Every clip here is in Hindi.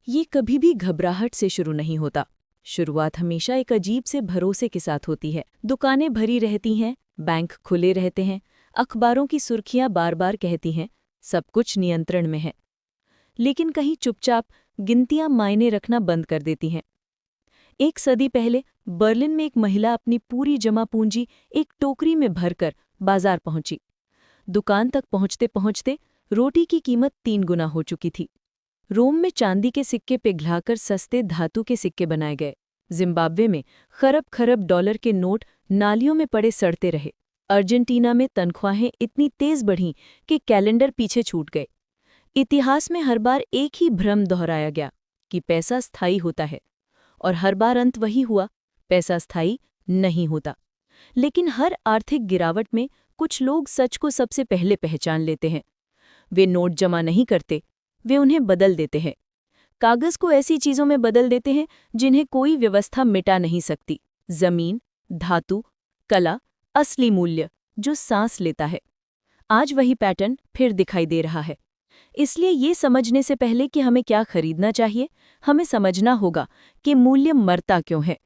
ये कभी भी घबराहट से शुरू नहीं होता। शुरुआत हमेशा एक अजीब से भरोसे के साथ होती है। दुकानें भरी रहती हैं, बैंक खुले रहते हैं, अखबारों की सुर्खियां बार बार कहती हैं सब कुछ नियंत्रण में है। लेकिन कहीं चुपचाप गिनतियां मायने रखना बंद कर देती हैं। एक सदी पहले बर्लिन में एक महिला अपनी पूरी जमा पूंजी एक टोकरी में भरकर बाजार पहुंची। दुकान तक पहुंचते पहुंचते रोटी की कीमत 3 गुना हो चुकी थी। रोम में चांदी के सिक्के पिघलाकर सस्ते धातु के सिक्के बनाए गए। जिम्बाब्वे में खरब खरब डॉलर के नोट नालियों में पड़े सड़ते रहे। अर्जेंटीना में तनख्वाहें इतनी तेज बढ़ीं कि कैलेंडर पीछे छूट गए। इतिहास में हर बार एक ही भ्रम दोहराया गया कि पैसा स्थायी होता है, और हर बार अंत वही हुआ, पैसा स्थायी नहीं होता। लेकिन हर आर्थिक गिरावट में कुछ लोग सच को सबसे पहले पहचान लेते हैं। वे नोट जमा नहीं करते, वे उन्हें बदल देते हैं। कागज को ऐसी चीजों में बदल देते हैं जिन्हें कोई व्यवस्था मिटा नहीं सकती। जमीन, धातु, कला, असली मूल्य जो सांस लेता है। आज वही पैटर्न फिर दिखाई दे रहा है। इसलिए ये समझने से पहले कि हमें क्या खरीदना चाहिए, हमें समझना होगा कि मूल्य मरता क्यों है।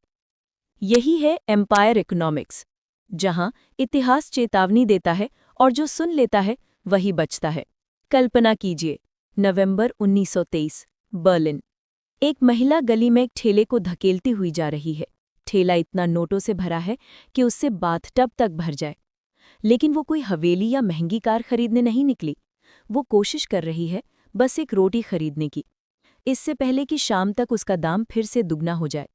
यही है एम्पायर इकोनॉमिक्स, जहां इतिहास चेतावनी देता है और जो सुन लेता है वही बचता है। कल्पना कीजिए, नवंबर 1923, बर्लिन। एक महिला गली में एक ठेले को धकेलती हुई जा रही है। ठेला इतना नोटों से भरा है कि उससे बाथटब तक भर जाए। लेकिन वो कोई हवेली या महंगी कार खरीदने नहीं निकली। वो कोशिश कर रही है बस एक रोटी खरीदने की, इससे पहले कि शाम तक उसका दाम फिर से दुगना हो जाए।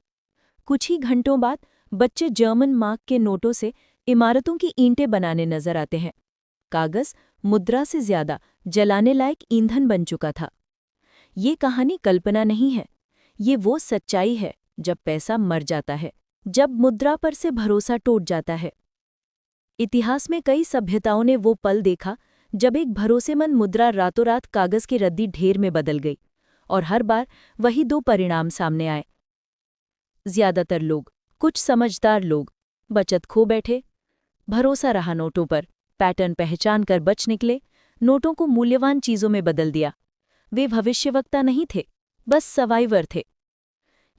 कुछ ही घंटों बाद बच्चे जर्मन मार्क के नोटों से इमारतों की ईंटें बनाने नजर आते हैं। कागज मुद्रा से ज्यादा जलाने लायक ईंधन बन चुका था। ये कहानी कल्पना नहीं है, ये वो सच्चाई है जब पैसा मर जाता है, जब मुद्रा पर से भरोसा टूट जाता है। इतिहास में कई सभ्यताओं ने वो पल देखा जब एक भरोसेमंद मुद्रा रातों रात कागज के रद्दी ढेर में बदल गई, और हर बार वही 2 परिणाम सामने आए। ज्यादातर लोग, कुछ समझदार लोग, बचत खो बैठे। भरोसा रहा नोटों पर, पैटर्न पहचान कर बच निकले, नोटों को मूल्यवान चीजों में बदल दिया। वे भविष्यवक्ता नहीं थे, बस सर्वाइवर थे।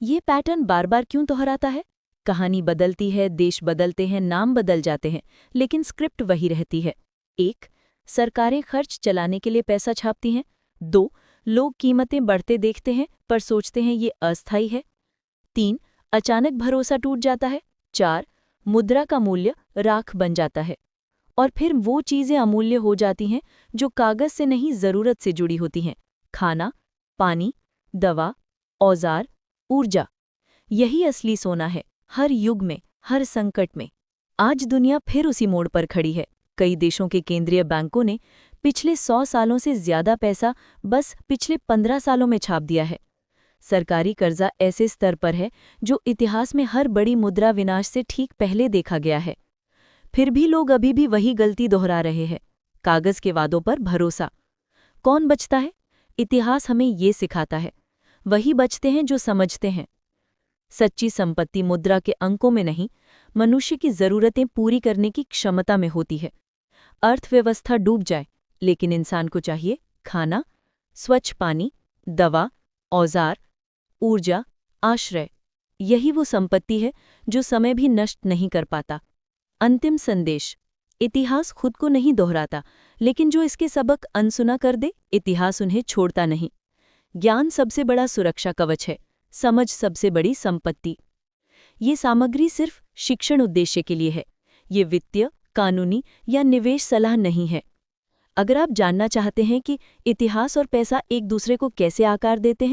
ये पैटर्न बार बार क्यों दोहराता है? कहानी बदलती है, देश बदलते हैं, नाम बदल जाते हैं, लेकिन स्क्रिप्ट वही रहती है। 1. सरकारें खर्च चलाने के लिए पैसा छापती हैं। 2. लोग कीमतें बढ़ते देखते हैं पर सोचते हैं ये अस्थायी है। 3. अचानक भरोसा टूट जाता है। 4. मुद्रा का मूल्य राख बन जाता है। और फिर वो चीजें अमूल्य हो जाती हैं जो कागज से नहीं, जरूरत से जुड़ी होती हैं। खाना, पानी, दवा, औजार, ऊर्जा। यही असली सोना है, हर युग में, हर संकट में। आज दुनिया फिर उसी मोड़ पर खड़ी है। कई देशों के केंद्रीय बैंकों ने पिछले 100 सालों से ज्यादा पैसा बस पिछले 15 सालों में छाप दिया है। सरकारी कर्जा ऐसे स्तर पर है जो इतिहास में हर बड़ी मुद्रा विनाश से ठीक पहले देखा गया है। फिर भी लोग अभी भी वही गलती दोहरा रहे हैं, कागज के वादों पर भरोसा। कौन बचता है? इतिहास हमें ये सिखाता है, वही बचते हैं जो समझते हैं। सच्ची संपत्ति मुद्रा के अंकों में नहीं, मनुष्य की जरूरतें पूरी करने की क्षमता में होती है। अर्थव्यवस्था डूब जाए, लेकिन इंसान को चाहिए खाना, स्वच्छ पानी, दवा, औजार, ऊर्जा, आश्रय। यही वो संपत्ति है जो समय भी नष्ट नहीं कर पाता। अंतिम संदेश: इतिहास खुद को नहीं दोहराता, लेकिन जो इसके सबक अनसुना कर दे, इतिहास उन्हें छोड़ता नहीं। ज्ञान सबसे बड़ा सुरक्षा कवच है, समझ सबसे बड़ी संपत्ति। ये सामग्री सिर्फ शिक्षण उद्देश्य के लिए है, ये वित्तीय, कानूनी या निवेश सलाह नहीं है। अगर आप जानना चाहते हैं कि इतिहास और पैसा एक दूसरे को कैसे आकार देते हैं,